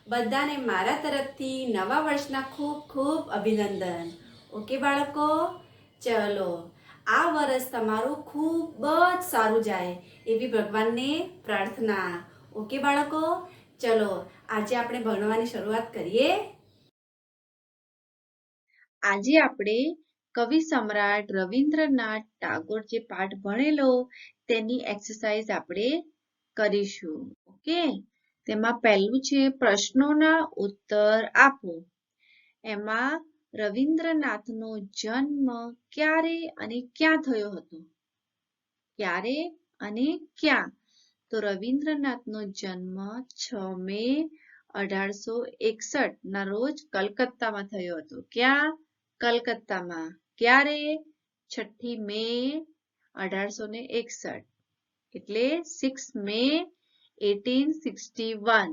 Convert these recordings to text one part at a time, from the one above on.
બધાને મારા તરફથી નવા વર્ષના ખૂબ ખૂબ અભિનંદન. ઓકે બાળકો, ચલો આ વર્ષ તમારું ખૂબ જ સારું જાય એવી ભગવાનને પ્રાર્થના. ઓકે બાળકો, ચલો આજે આપણે ભણવાની શરૂઆત કરીએ. આજે આપણે કવિ સમ્રાટ રવિન્દ્રનાથ ટાગોર જે પાઠ ભણેલો તેની એક્સરસાઇઝ આપણે કરીશું. ઓકે, તેમાં પહેલું છે પ્રશ્નોના ઉત્તર આપો. એમાં રવિન્દ્રનાથનો જન્મ ક્યારે અને ક્યાં થયો હતો? ક્યારે અને ક્યાં? તો રવિન્દ્રનાથનો જન્મ 6 મે 1861 ના રોજ કલકત્તામાં થયો હતો. ક્યાં? કલકત્તામાં. ક્યારે? 6 મે 1861 એટલે 6 મે 1861.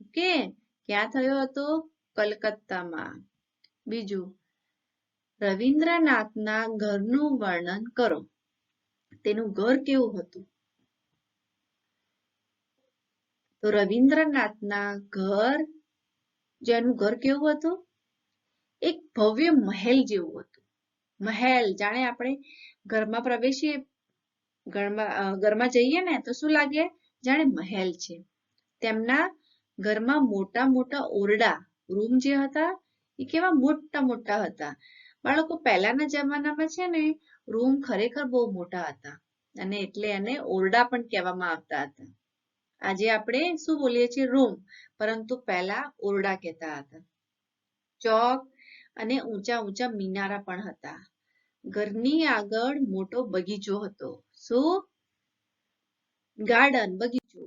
ઓકે, ક્યાં થયો હતો? કલકત્તામાં. બીજું, રવિન્દ્રનાથના ઘરનું વર્ણન કરો. તેનું ઘર કેવું હતું? તો રવિન્દ્રનાથના જેનું ઘર કેવું હતું? એક ભવ્ય મહેલ જેવું હતું. મહેલ, જાણે આપણે ઘરમાં પ્રવેશીએ, ઘરમાં જઈએ ને તો શું લાગે? જાણે મહેલ છે. તેમના ઘરમાં મોટા મોટા ઓરડા, રૂમ જે હતા એ કેવા મોટા મોટા હતા. બાળકો, પહેલાના જમાનામાં છે ને રૂમ ખરેખર બહુ મોટા હતા અને એટલે એને ઓરડા પણ કહેવામાં આવતા હતા. આજે આપણે શું બોલીએ છીએ? રૂમ, પરંતુ પહેલા ઓરડા કહેતા હતા. ચોક અને ઊંચા ઊંચા મિનારા પણ હતા. ઘરની આગળ મોટો બગીચો હતો. શું? ગાર્ડન, બગીચો.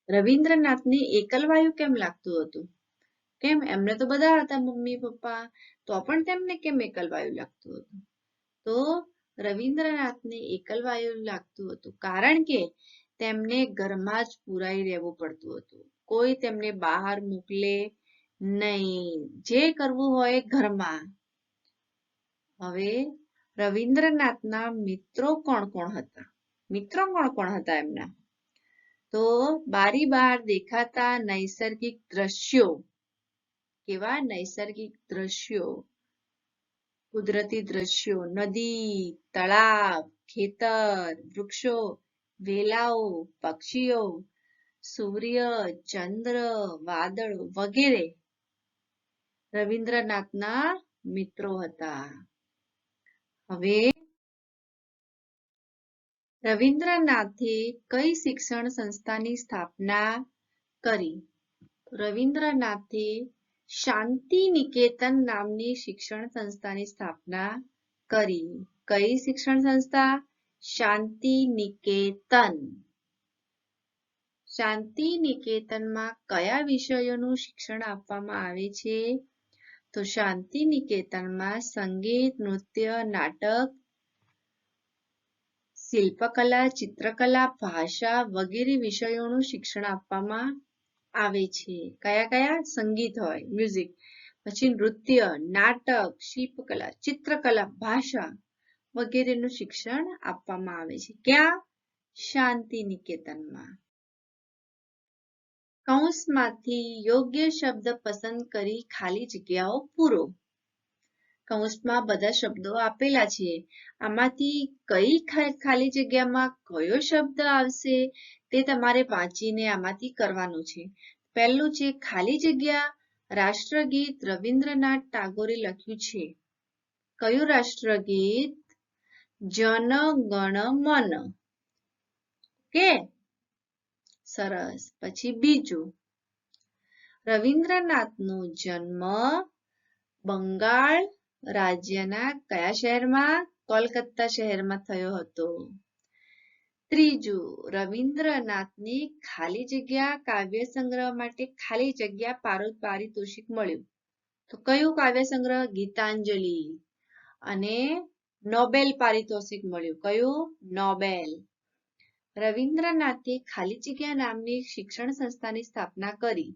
રવિન્દ્રનાથને એકલવાયું કેમ લાગતું હતું? કેમ? એમને તો બધા હતા, મમ્મી પપ્પા, તો પણ તેમને કેમ એકલવાયું લાગતું હતું? તો રવિન્દ્રનાથને એકલવાયું લાગતું હતું કારણ કે તેમને ઘરમાં જ પુરાઈ રહેવું પડતું હતું. કોઈ તેમને બહાર મોકલે નહીં. જે કરવું હોય ઘરમાં. હવે રવિન્દ્રનાથના મિત્રો કોણ કોણ હતા? મિત્રો કોણ કોણ હતા એમના? તો બારી બહાર દેખાતા નૈસર્ગિક દ્રશ્યો. કેવા નૈસર્ગિક દ્રશ્યો? કુદરતી દ્રશ્યો, નદી, તળાવ, ખેતર, વૃક્ષો, વેલાઓ, પક્ષીઓ, સૂર્ય, ચંદ્ર, વાદળો વગેરે રવિન્દ્રનાથના મિત્રો હતા. હવે રવિન્દ્રનાથે કઈ શિક્ષણ સંસ્થાની સ્થાપના કરી? રવિન્દ્રનાથે શાંતિ નિકેતન નામની શિક્ષણ સંસ્થાની સ્થાપના કરી. કઈ શિક્ષણ સંસ્થા? શાંતિ નિકેતન. શાંતિ નિકેતનમાં કયા વિષયોનું શિક્ષણ આપવામાં આવે છે? તો શાંતિ નિકેતનમાં સંગીત, નૃત્ય, નાટક, શિલ્પકલા, ચિત્રકલા, ભાષા વગેરે વિષયોનું શિક્ષણ આપવામાં આવે છે. કયા કયા? સંગીત હોય, મ્યુઝિક, પછી નૃત્ય, નાટક, શિલ્પકલા, ચિત્રકલા, ભાષા વગેરેનું શિક્ષણ આપવામાં આવે છે. ક્યાં? શાંતિ નિકેતનમાં. કૌંસમાંથી યોગ્ય શબ્દ પસંદ કરી ખાલી જગ્યાઓ પૂરો. કૌંસમાં બધા શબ્દો આપેલા છે. આમાંથી કઈ ખાલી જગ્યામાં કયો શબ્દ આવશે તે તમારે વાંચીને આમાંથી કરવાનું છે. પહેલું છે ખાલી જગ્યા. રાષ્ટ્રગીત રવિન્દ્રનાથ ટાગોરે લખ્યું છે. કયું રાષ્ટ્રગીત? જન ગણ મન. કે સરસ. પછી બીજું, રવિન્દ્રનાથનો જન્મ બંગાળ રાજ્યના કયા શહેરમાં? કોલકાતા શહેરમાં થયો હતો. ત્રીજું, રવિન્દ્રનાથને ખાલી જગ્યા કાવ્ય સંગ્રહ માટે ખાલી જગ્યા પારિતોષિક મળ્યું. તો કયું કાવ્ય સંગ્રહ? ગીતાંજલિ. અને નોબેલ પારિતોષિક મળ્યું. કયું? નોબેલ. રવિન્દ્રનાથે ખાલી જગ્યા નામની શિક્ષણ સંસ્થાની સ્થાપના કરી.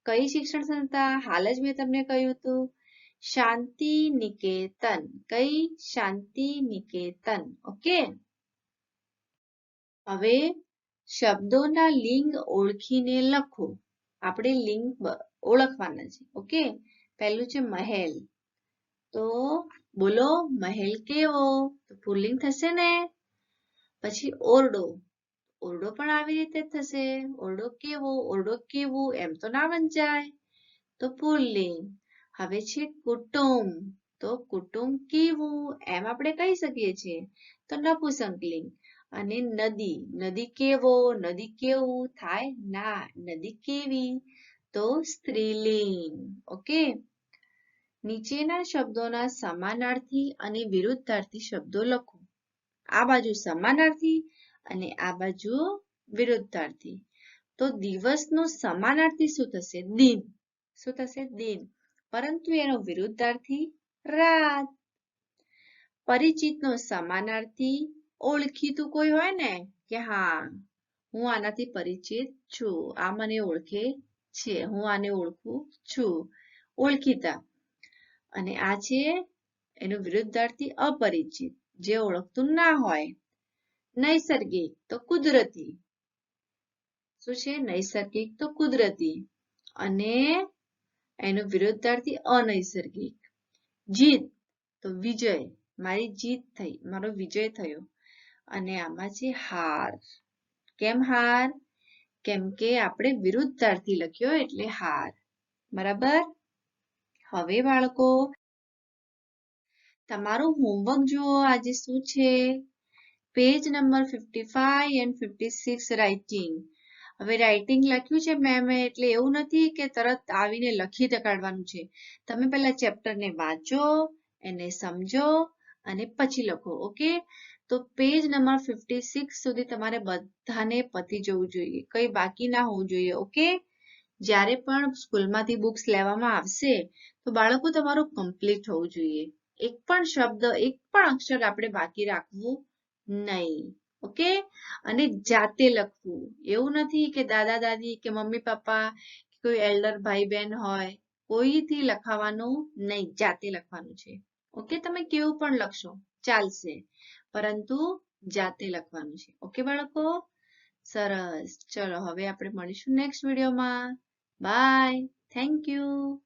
કઈ શિક્ષણ સંસ્થા? હાલ જ મેં તમને કહ્યું હતું, શાંતિ નિકેતન. કઈ? શાંતિ નિકેતન. ઓકે. હવે શબ્દોના લિંગ ઓળખીને લખો. આપણે લિંગ ઓળખવાના છે. ઓકે, પહેલું છે મહેલ. તો બોલો મહેલ કેવો? તો પુલ્લિંગ થશે ને. પછી ઓરડો. ઓરડો પણ આવી રીતે થશે. ઓરડો કેવો? ઓરડો કેવું? એમ તો ના વંચાય. તો પુલ્લિંગ. હવે છે કુટુંબ. તો કુટુંબ કેવું? એમ આપણે કહી શકીએ છીએ. તો નપુંસકલિંગ. અને નદી. નદી કેવો? નદી કેવું? થાય ના. નદી કેવી? તો સ્ત્રીલિંગ. ઓકે. નીચેના શબ્દોના સમાનાર્થી અને વિરુદ્ધાર્થી શબ્દો લખો. આ બાજુ સમાનાર્થી અને આ બાજુ વિરુદ્ધાર્થી. તો દિવસનો સમાનાર્થી શું થશે? દિન. શું થશે? દિન. પરંતુ એનો વિરુદ્ધાર્થી રાત. પરિચિતનો સમાનાર્થી ઓળખીતું કોઈ હોય ને કે હા હું આનાથી પરિચિત છું. આ મને ઓળખે છે. હું આને ઓળખું છું. ઓળખીતા. અને આ છે એનો વિરુદ્ધાર્થી અપરિચિત, જે ઓળખતું ના હોય. નૈસર્ગિક તો કુદરતી. શું છે? નૈસર્ગિક તો કુદરતી. અને એનો વિરુદ્ધાર્થી અનૈસર્ગિક. જીત તો વિજય. મારી જીત થઈ, મારો વિજય થયો. અને આમાં છે હાર. કેમ હાર? કેમ કે આપણે વિરુદ્ધાર્થી લખ્યો એટલે હાર. બરાબર? હવે બાળકો તમારું હોમવર્ક જુઓ. આજે શું છે? Page number 55 and 56 writing. હવે રાઇટિંગ લખ્યું છે મેમે એટલે એવું નથી કે તરત આવીને લખી કાઢવાનું છે. તમે પહેલા ચેપ્ટરને વાંચો, એને સમજો અને પછી લખો. ઓકે? તો પેજ નંબર 56 સુધી તમારે બધાને પતી જવું જોઈએ. કંઈ બાકી ના હોવું જોઈએ. ઓકે? જ્યારે પણ સ્કૂલમાંથી બુક્સ લેવામાં આવશે તો બાળકો તમારું કમ્પ્લીટ હોવું જોઈએ. એક પણ શબ્દ, એક પણ અક્ષર આપણે બાકી રાખવું નહીં. ઓકે? અને જાતે લખવું. એવું નથી કે દાદા દાદી કે મમ્મી પપ્પા કે કોઈ એલ્ડર ભાઈ બહેન હોય કોઈથી લખાવાનું નહીં, જાતે લખવાનું છે. ઓકે? તમે કેવું પણ લખશો ચાલશે, પરંતુ જાતે લખવાનું છે. ઓકે બાળકો? સરસ. ચલો હવે આપણે મળીશું નેક્સ્ટ વિડીયોમાં. બાય. Thank you.